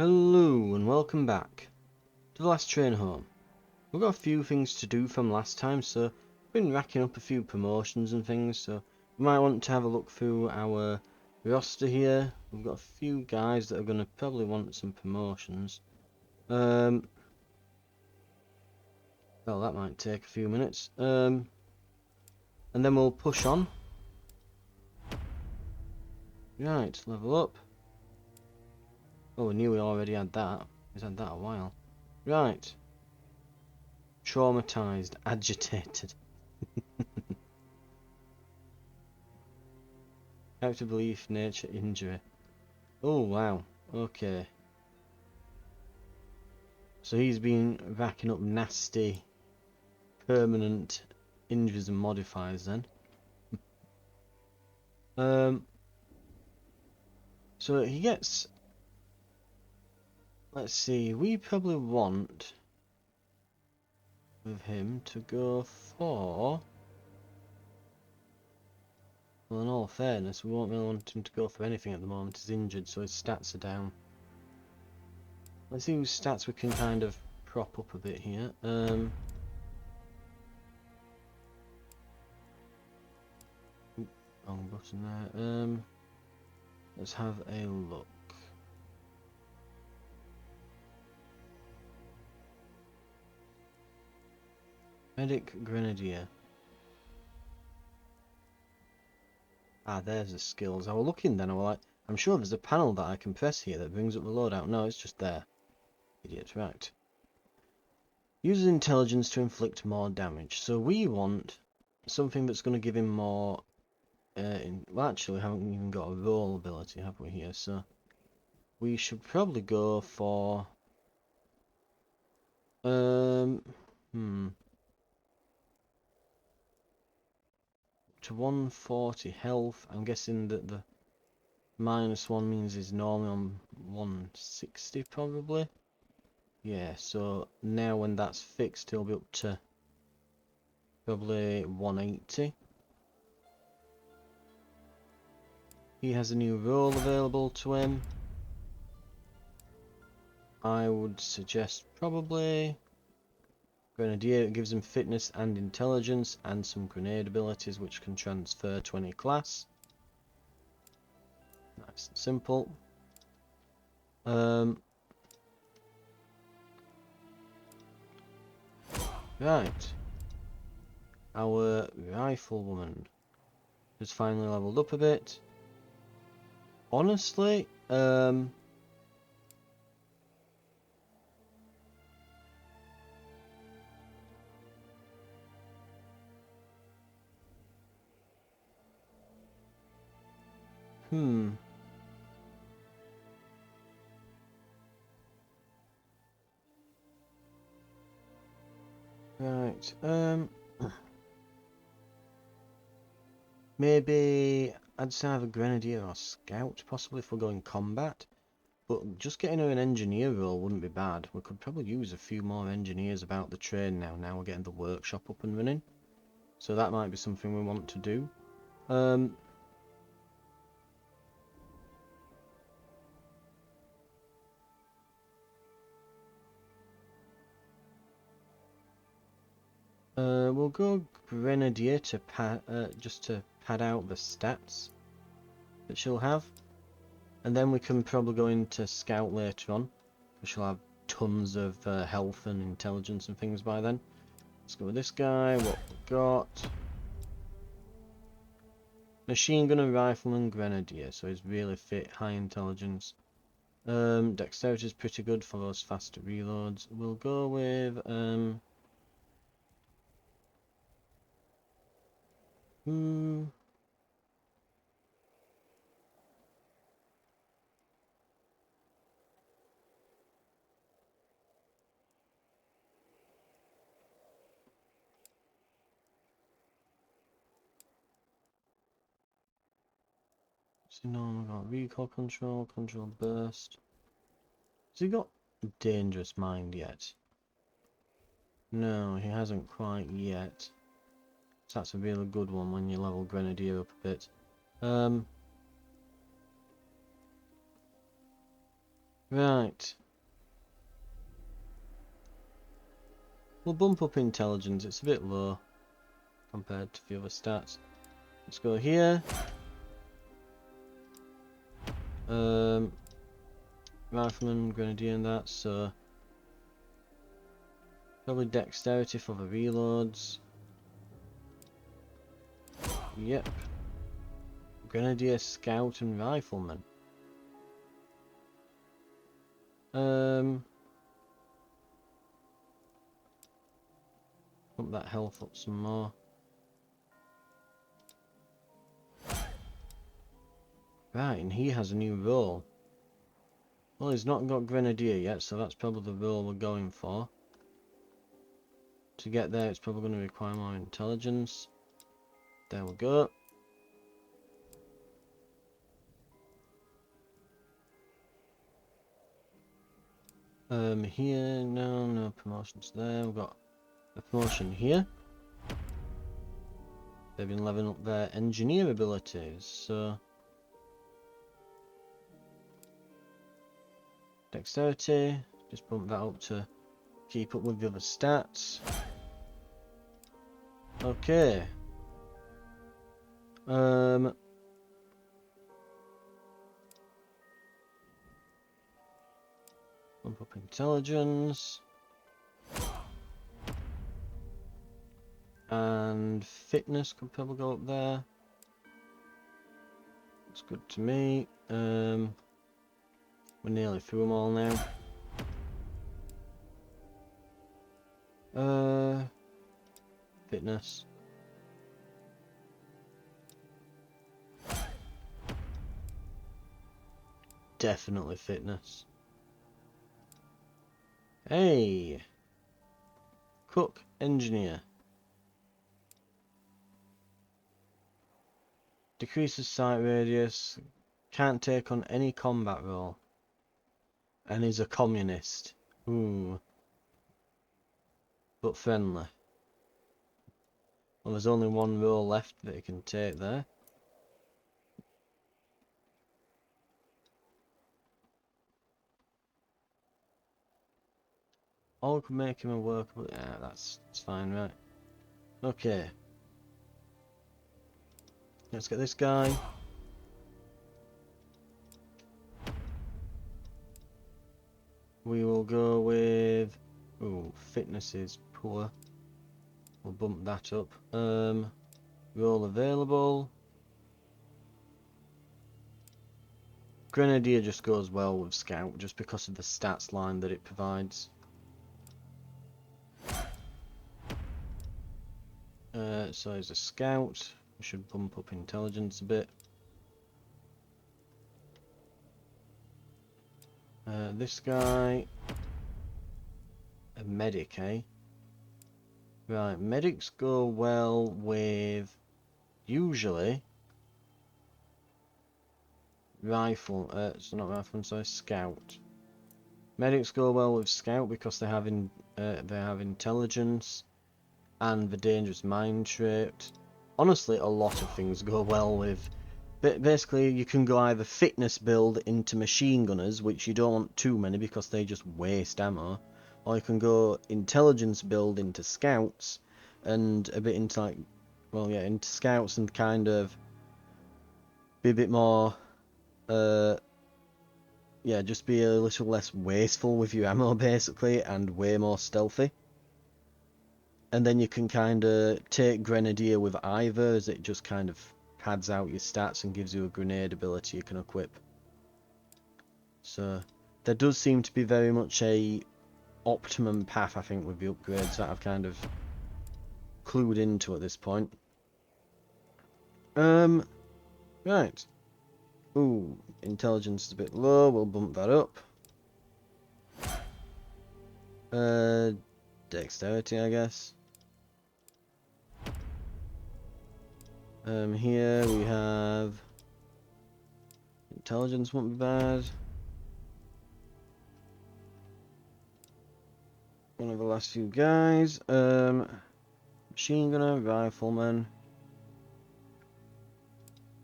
Hello and welcome back to the last train home. We've got a few things to do from last time, so we've been racking up a few promotions and things, so we might want to have a look through our roster here. We've got a few guys that are going to probably want some promotions. Well, that might take a few minutes. And then we'll push on. Right, level up. Oh, we knew we already had that. We've had that a while. Right. Traumatized, agitated. Character belief, nature, injury. Oh wow, okay. So he's been racking up nasty, permanent injuries and modifiers then. So he gets... Let's see, we probably want with him to go for... Well, in all fairness, we won't really want him to go for anything at the moment. He's injured, so his stats are down. Let's see whose stats we can kind of prop up a bit here. Wrong button there. Let's have a look. Medic Grenadier. Ah, there's the skills. I was looking then, I was like, I'm sure there's a panel that I can press here that brings up the loadout. No, it's just there. Idiot, right. Uses intelligence to inflict more damage. So we want something that's going to give him more... well, actually, we haven't even got a roll ability, have we, here? So we should probably go for... To 140 health. I'm guessing that the -1 means he's normally on 160 probably. Yeah, so now when that's fixed he'll be up to probably 180. He has a new role available to him. I would suggest probably Grenadier. It gives him fitness and intelligence and some grenade abilities which can transfer to any class. Nice and simple. Right. Our riflewoman has finally leveled up a bit. Honestly, right, maybe I'd say have a grenadier or scout, possibly if we're going combat. But just getting her an engineer role wouldn't be bad. We could probably use a few more engineers about the train now. Now we're getting the workshop up and running. So that might be something we want to do. We'll go Grenadier to just to pad out the stats that she'll have. And then we can probably go into Scout later on, because she'll have tons of health and intelligence and things by then. Let's go with this guy, what we've got. Machine Gunner, Rifleman, Grenadier, so he's really fit, high intelligence. Dexterity is pretty good for those faster reloads. We'll go with... So no, we've got recoil control, control burst. Has he got dangerous mind yet? No, he hasn't quite yet. So that's a really good one when you level Grenadier up a bit. Right. We'll bump up intelligence. It's a bit low compared to the other stats. Let's go here. Rifleman, grenadier and that, so probably dexterity for the reloads. Yep. Grenadier, scout and rifleman. Pump that health up some more. Right, and he has a new role. Well, he's not got grenadier yet, so that's probably the role we're going for. To get there, it's probably going to require more intelligence. There we go. Here, no promotions there. We've got a promotion here. They've been leveling up their engineer abilities, so dexterity, just bump that up to keep up with the other stats. Okay. Bump up intelligence. And fitness could probably go up there. Looks good to me. We're nearly through them all now. Fitness. Definitely fitness. Hey! Cook, engineer. Decreases sight radius. Can't take on any combat role. And is a communist. Ooh. But friendly. Well, there's only one role left that he can take there. All could make him a workable. Yeah, that's fine, right? Okay. Let's get this guy. We will go with. Ooh, fitness is poor. We'll bump that up. Role available. Grenadier just goes well with Scout just because of the stats line that it provides. So he's a Scout. We should bump up intelligence a bit. This guy. A medic, eh? Right, medics go well with usually rifle. It's not rifle, sorry, Scout. Medics go well with Scout because they have intelligence and the dangerous mind trait. Honestly, a lot of things go well with. Basically, you can go either fitness build into machine gunners, which you don't want too many because they just waste ammo, or you can go intelligence build into scouts, and a bit into like, well, yeah, into scouts and kind of be a bit more, yeah, just be a little less wasteful with your ammo basically, and way more stealthy. And then you can kind of take Grenadier with either, as it just kind of pads out your stats and gives you a grenade ability you can equip. So there does seem to be very much a optimum path, I think, with the upgrades that I've kind of clued into at this point. Right. Ooh, intelligence is a bit low, we'll bump that up. Dexterity, I guess. Here we have intelligence, won't be bad. One of the last few guys. Machine gunner, rifleman.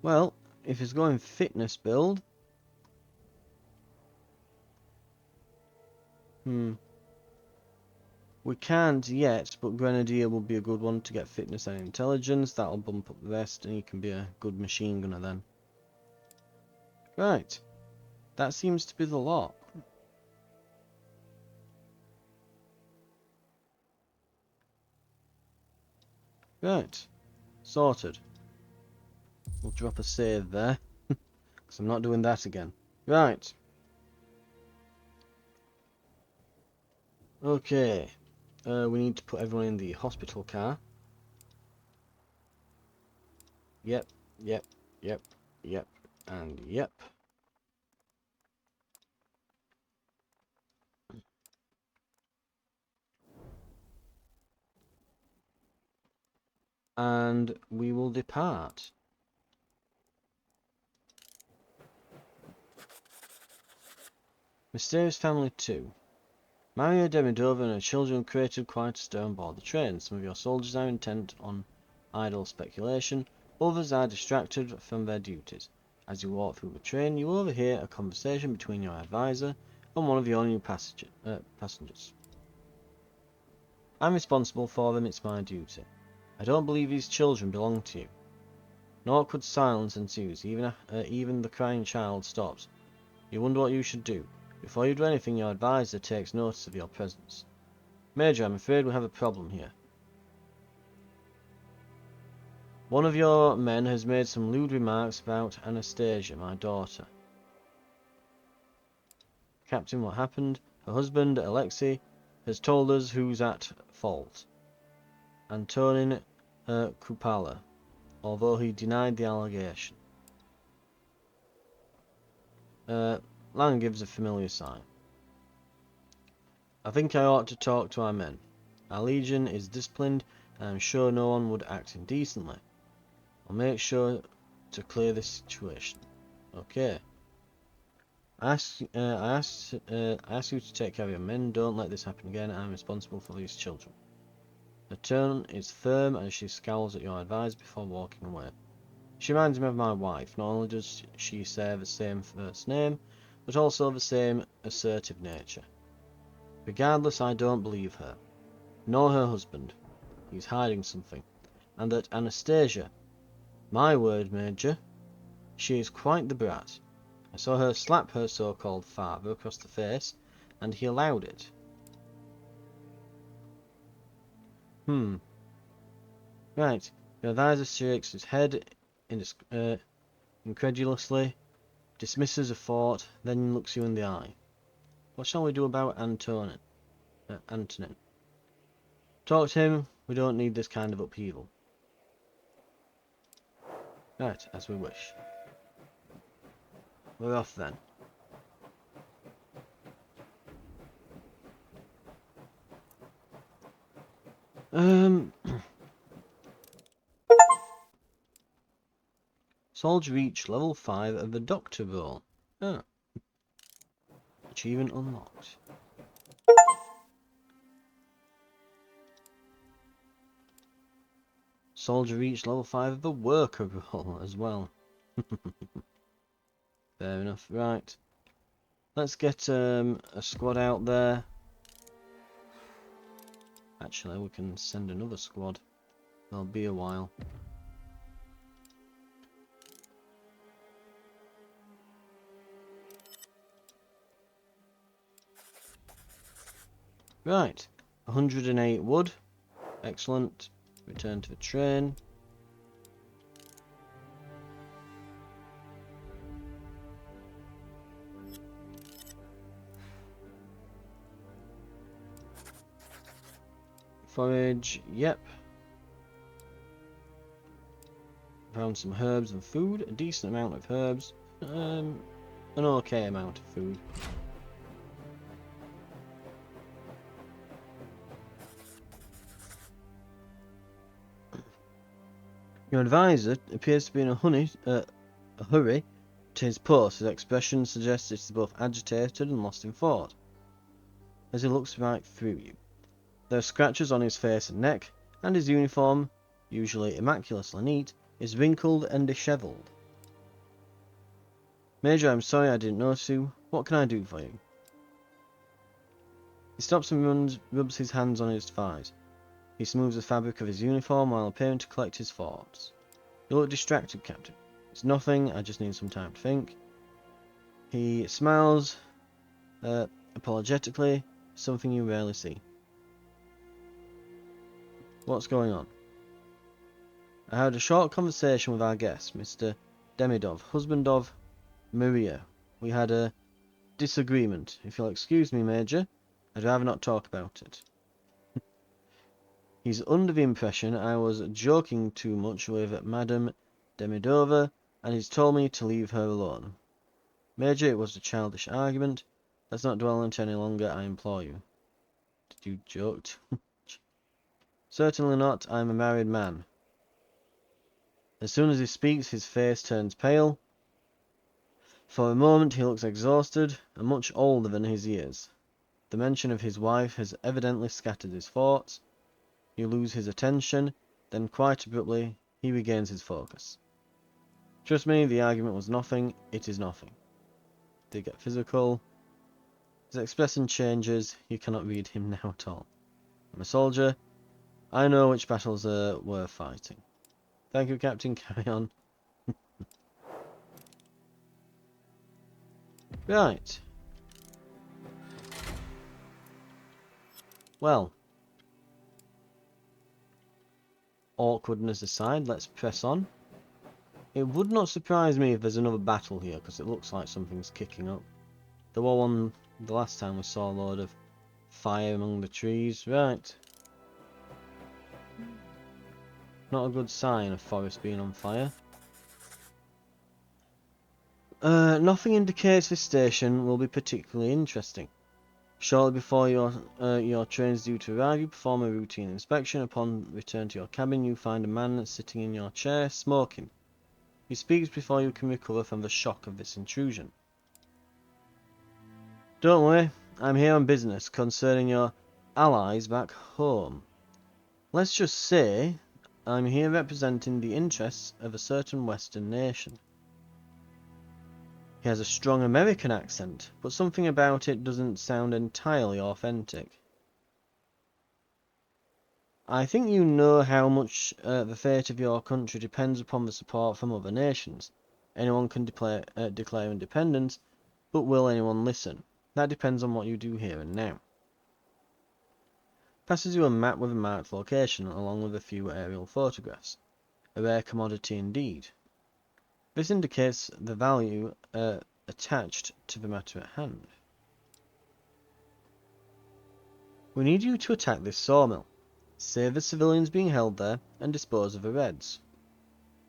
Well, if he's going fitness build, We can't yet, but Grenadier will be a good one to get fitness and intelligence. That'll bump up the rest, and he can be a good machine gunner then. Right. That seems to be the lot. Right. Sorted. We'll drop a save there, because I'm not doing that again. Right. Okay. We need to put everyone in the hospital car. Yep, yep, yep, yep, and yep. And we will depart. Mysterious Family 2. Maria Demidova and her children created quite a stir on board the train. Some of your soldiers are intent on idle speculation, others are distracted from their duties. As you walk through the train, you overhear a conversation between your advisor and one of your new passengers. I'm responsible for them, it's my duty. I don't believe these children belong to you. An awkward silence ensues, even the crying child stops. You wonder what you should do. Before you do anything, your advisor takes notice of your presence. Major, I'm afraid we have a problem here. One of your men has made some lewd remarks about Anastasia, my daughter. Captain, what happened? Her husband, Alexei, has told us who's at fault. Antonin Kupala, although he denied the allegation. Lang gives a familiar sigh. I think I ought to talk to our men. Our legion is disciplined, and I'm sure no one would act indecently. I'll make sure to clear this situation. Okay. I ask you to take care of your men. Don't let this happen again. I'm responsible for these children. Her tone is firm as she scowls at your advisor before walking away. She reminds me of my wife. Not only does she share the same first name, but also the same assertive nature. Regardless, I don't believe her. Nor her husband. He's hiding something. And that Anastasia, my word, Major, she is quite the brat. I saw her slap her so-called father across the face, and he allowed it. Right. Your advisor shakes his head incredulously, dismisses a thought, then looks you in the eye. What shall we do about Antonin? Talk to him. We don't need this kind of upheaval. Right, as we wish. We're off then. Soldier reach level 5 of the Doctor role. Ah. Achievement unlocked. Soldier reach level 5 of the Worker role as well. Fair enough. Right. Let's get a squad out there. Actually, we can send another squad. There'll be a while. Right. 108 wood. Excellent. Return to the train. Forage, yep. Found some herbs and food, a decent amount of herbs, an okay amount of food. Your advisor appears to be in a hurry to his post. His expression suggests it is both agitated and lost in thought, as he looks right through you. There are scratches on his face and neck, and his uniform, usually immaculately neat, is wrinkled and dishevelled. Major, I'm sorry I didn't notice you. What can I do for you? He stops and rubs his hands on his thighs. He smooths the fabric of his uniform while appearing to collect his thoughts. You look distracted, Captain. It's nothing, I just need some time to think. He smiles, apologetically, something you rarely see. What's going on? I had a short conversation with our guest, Mr. Demidov, husband of Maria. We had a disagreement. If you'll excuse me, Major, I'd rather not talk about it. He's under the impression I was joking too much with Madame Demidova, and he's told me to leave her alone. Major, it was a childish argument. Let's not dwell on it any longer, I implore you. Did you joke too much? Certainly not. I'm a married man. As soon as he speaks, his face turns pale. For a moment he looks exhausted and much older than his years. The mention of his wife has evidently scattered his thoughts. You lose his attention, then quite abruptly he regains his focus. Trust me, the argument was nothing. It is nothing. Did it get physical? His expression changes. You cannot read him now at all. I'm a soldier. I know which battles are worth fighting. Thank you, Captain. Carry on. Right. Well. Awkwardness aside, let's press on. It would not surprise me if there's another battle here, because it looks like something's kicking up. There was one the last time we saw a load of fire among the trees. Right. Not a good sign of forest being on fire. Nothing indicates this station will be particularly interesting. Shortly before your train is due to arrive, you perform a routine inspection. Upon return to your cabin, you find a man sitting in your chair, smoking. He speaks before you can recover from the shock of this intrusion. Don't worry, I'm here on business concerning your allies back home. Let's just say I'm here representing the interests of a certain Western nation. He has a strong American accent, but something about it doesn't sound entirely authentic. I think you know how much the fate of your country depends upon the support from other nations. Anyone can declare independence, but will anyone listen? That depends on what you do here and now. Passes you a map with a marked location, along with a few aerial photographs. A rare commodity indeed. This indicates the value attached to the matter at hand. We need you to attack this sawmill. Save the civilians being held there, and dispose of the Reds.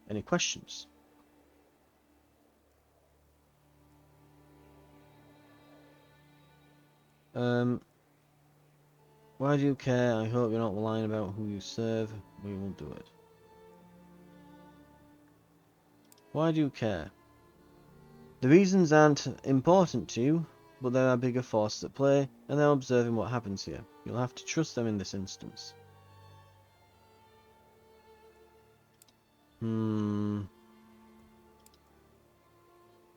Any questions? Why do you care? I hope you're not lying about who you serve. We will do it. Why do you care? The reasons aren't important to you, but there are bigger forces at play, and they're observing what happens here. You'll have to trust them in this instance.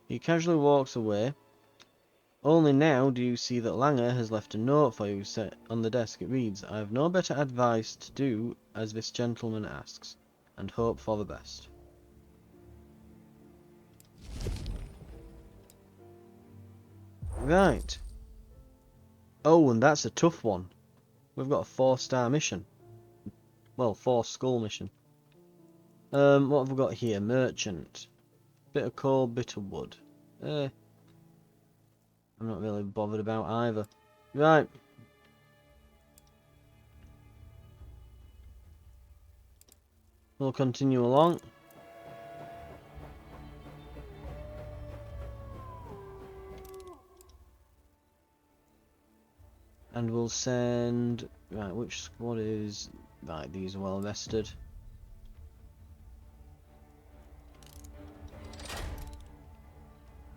He casually walks away. Only now do you see that Langer has left a note for you set on the desk. It reads, I have no better advice to do as this gentleman asks, and hope for the best. Right. Oh, and that's a tough one. We've got a 4-star mission. Well, 4 skull mission. What have we got here? Merchant. Bit of coal, bit of wood. I'm not really bothered about either. Right. We'll continue along. And we'll send... Right, which squad is... Right, these are well rested.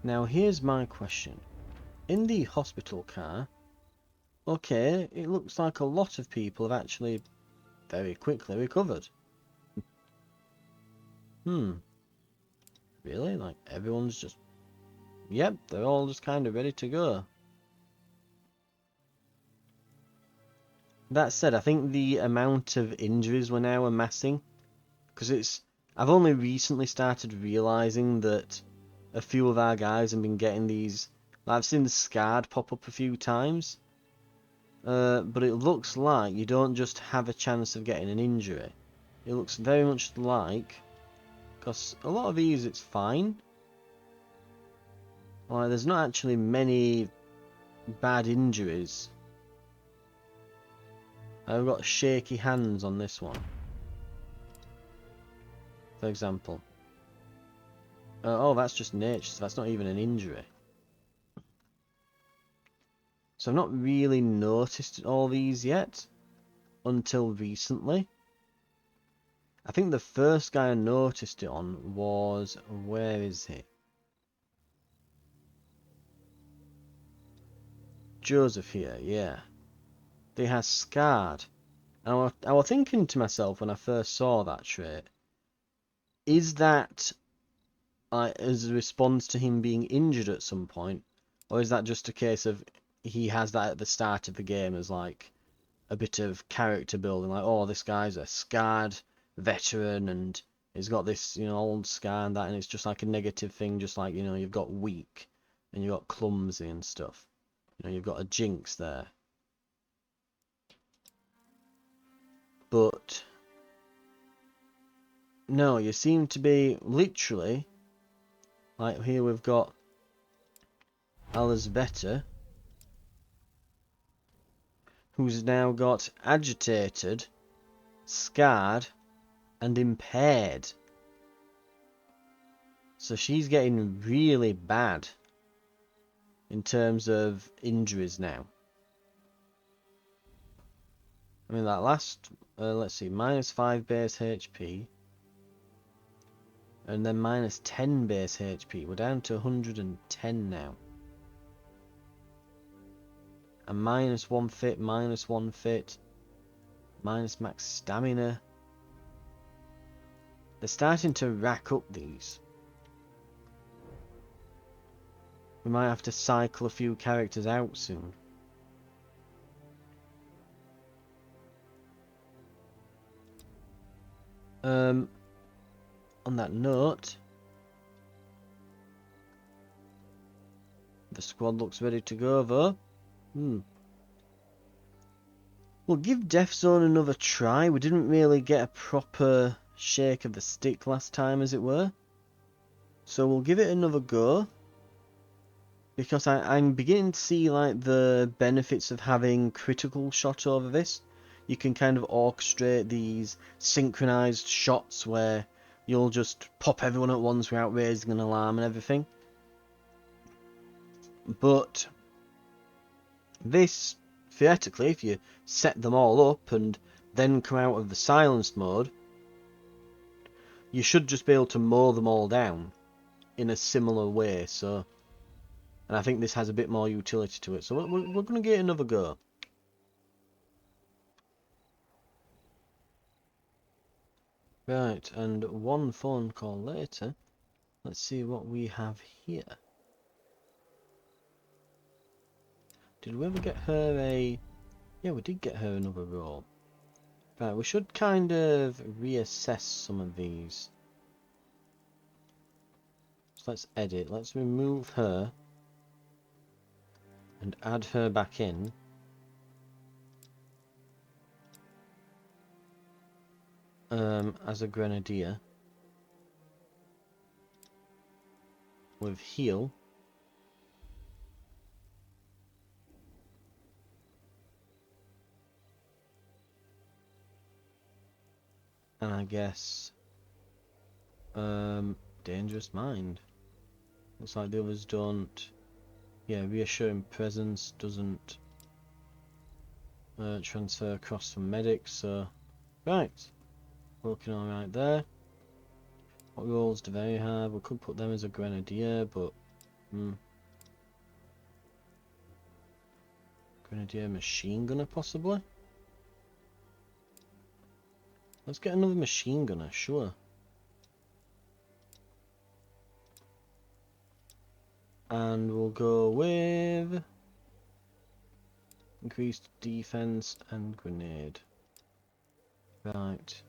Now here's my question. In the hospital car, okay, it looks like a lot of people have actually very quickly recovered. Really? Like everyone's just... Yep, they're all just kind of ready to go. That said, I think the amount of injuries we're now amassing, because I've only recently started realising that a few of our guys have been getting these. I've seen the scarred pop up a few times, but it looks like you don't just have a chance of getting an injury. It looks very much like, because a lot of these it's fine. Like, there's not actually many bad injuries. I've got shaky hands on this one, for example. Oh, that's just nature, so that's not even an injury. So I've not really noticed all these yet, until recently. I think the first guy I noticed it on was... where is he? Joseph here, yeah. They has scarred. And I was thinking to myself when I first saw that trait, is that as a response to him being injured at some point, or is that just a case of he has that at the start of the game as like a bit of character building, like, oh, this guy's a scarred veteran and he's got this, you know, old scar and that, and it's just like a negative thing, just like, you know, you've got weak and you've got clumsy and stuff. You know, you've got a jinx there. But no, you seem to be literally, like here we've got Alisbeta, who's now got agitated, scarred, and impaired. So she's getting really bad in terms of injuries now. I mean, that last, let's see, -5 base HP, and then -10 base HP. We're down to 110 now. And -1 fit, -1 fit, minus max stamina. They're starting to rack up these. We might have to cycle a few characters out soon. On that note, the squad looks ready to go though. We'll give Death Zone another try. We didn't really get a proper shake of the stick last time, as it were. So we'll give it another go. Because I'm beginning to see like the benefits of having critical shot over this. You can kind of orchestrate these synchronized shots where you'll just pop everyone at once without raising an alarm and everything. But this, theoretically, if you set them all up and then come out of the silenced mode, you should just be able to mow them all down in a similar way. So, and I think this has a bit more utility to it. So we're going to get another go. Right, and one phone call later, let's see what we have here. Did we ever get her a... Yeah, we did get her another role. Right, we should kind of reassess some of these. So let's edit. Let's remove her and add her back in. As a grenadier. With heal. And I guess dangerous mind. Looks like the others don't. Yeah, reassuring presence doesn't transfer across from medics, so right. Working alright there. What roles do they have? We could put them as a grenadier, but grenadier machine gunner possibly? Let's get another machine gunner, sure. And we'll go with Increased defense and grenade. Right.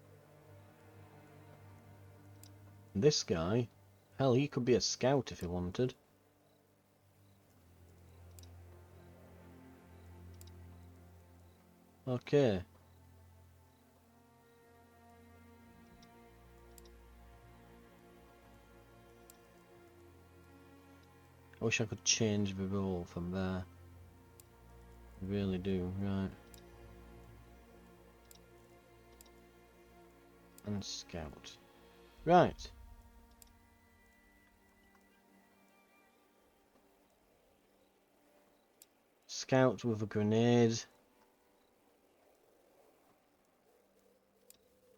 This guy, hell, he could be a scout if he wanted. Okay. I wish I could change the role from there. I really do, right. And scout. Right. Scout with a grenade.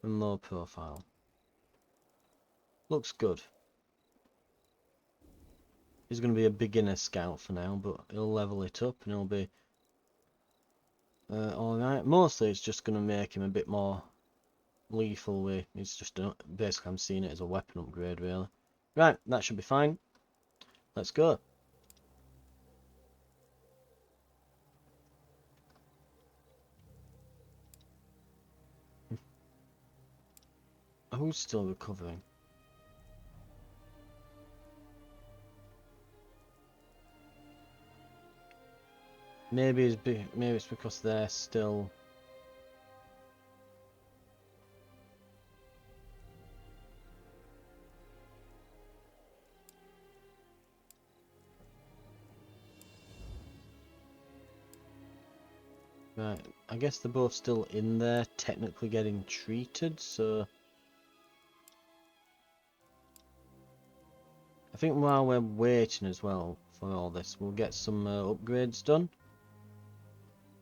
And low profile. Looks good. He's going to be a beginner scout for now, but he'll level it up and he'll be alright. Mostly it's just going to make him a bit more lethal with. It's just basically I'm seeing it as a weapon upgrade really. Right, that should be fine. Let's go. Who's still recovering? Maybe it's because they're still. Right, I guess they're both still in there, technically getting treated, so. I think while we're waiting as well for all this, we'll get some upgrades done.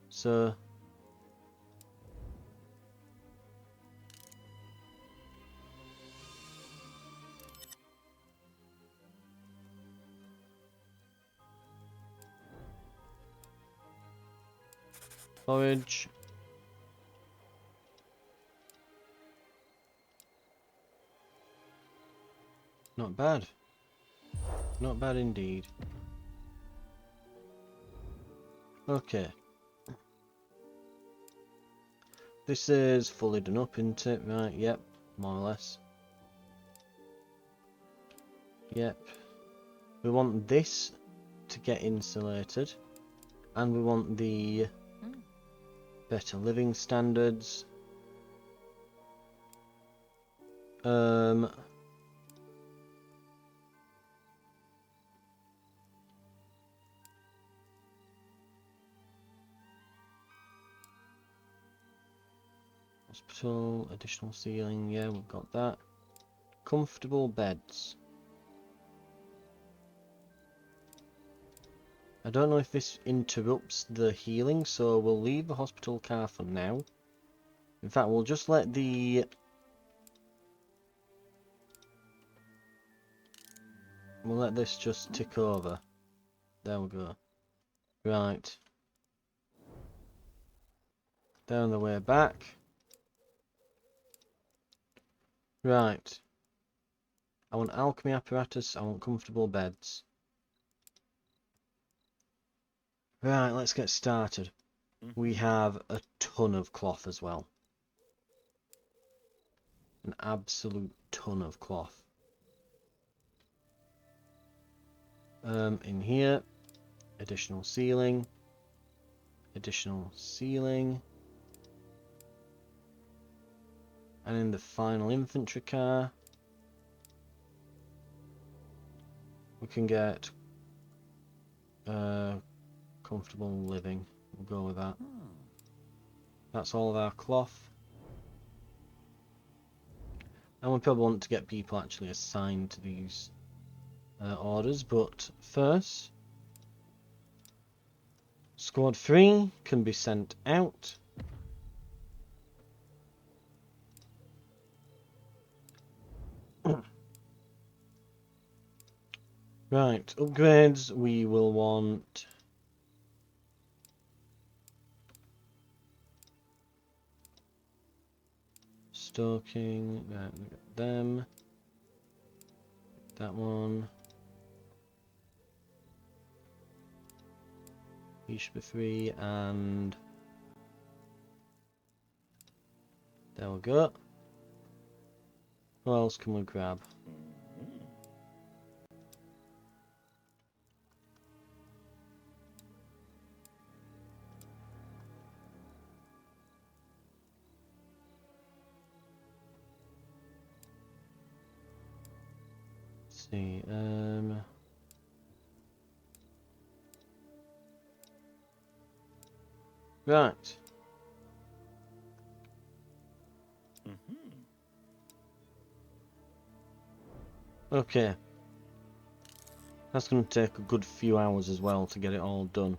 So. Forage. Not bad. Not bad indeed. Okay. This is fully done up, isn't it? Right, yep. More or less. Yep. We want this to get insulated. And we want the better living standards. Hospital, additional ceiling, yeah, we've got that. Comfortable beds. I don't know if this interrupts the healing, so we'll leave the hospital car for now. In fact, we'll just let the... We'll let this just tick over. There we go. Right. Down the way back. Right. I want alchemy apparatus, I want comfortable beds. Right, let's get started. We have a ton of cloth as well. An absolute ton of cloth. In here, additional ceiling. Additional ceiling. And in the final infantry car, we can get comfortable living. We'll go with that. That's all of our cloth. And we probably want to get people actually assigned to these orders, but first, Squad 3 can be sent out. Right, upgrades, we will want stalking, right, we got them, that one, He should be free, and there we go. What else can we grab? Let's see. Right. Okay. That's going to take a good few hours as well to get it all done.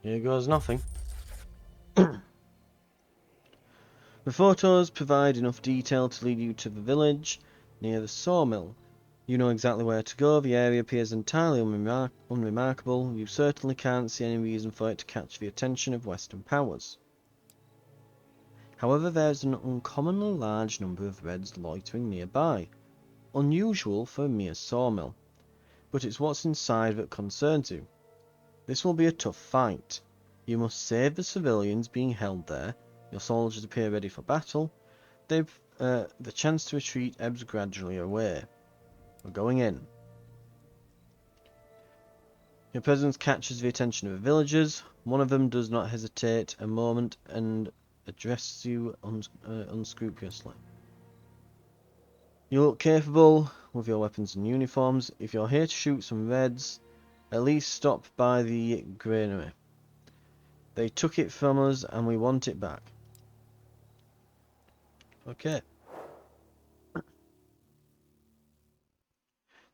Here goes nothing. The photos provide enough detail to lead you to the village near the sawmill. You know exactly where to go. The area appears entirely unremarkable. You certainly can't see any reason for it to catch the attention of Western powers. However, there's an uncommonly large number of Reds loitering nearby. Unusual for a mere sawmill. But it's what's inside that concerns you. This will be a tough fight. You must save the civilians being held there. Your soldiers appear ready for battle. The chance to retreat ebbs gradually away. We're going in. Your presence catches the attention of the villagers. One of them does not hesitate a moment and addresses you unscrupulously. You look capable with your weapons and uniforms. If you're here to shoot some Reds, at least stop by the granary. They took it from us and we want it back. Okay.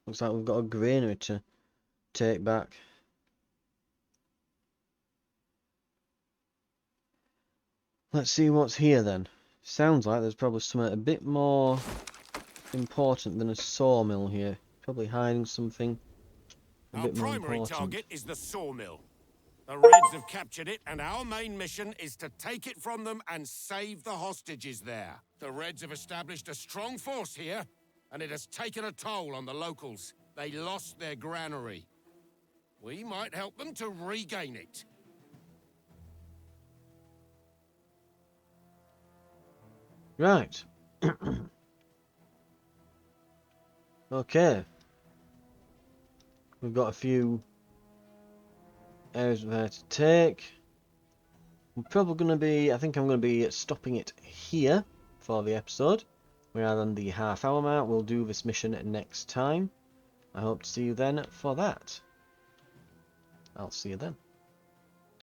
Looks like we've got a granary to take back. Let's see what's here then. Sounds like there's probably something a bit more important than a sawmill here. Probably hiding something a bit more important. Our primary target is the sawmill. The Reds have captured it, and our main mission is to take it from them and save the hostages there. The Reds have established a strong force here, and it has taken a toll on the locals. They lost their granary. We might help them to regain it. Right. Okay. We've got a few areas there to take. We're probably going to be, I think I'm going to be stopping it here for the episode. We are on the half-hour mark. We'll do this mission next time. I hope to see you then for that. I'll see you then.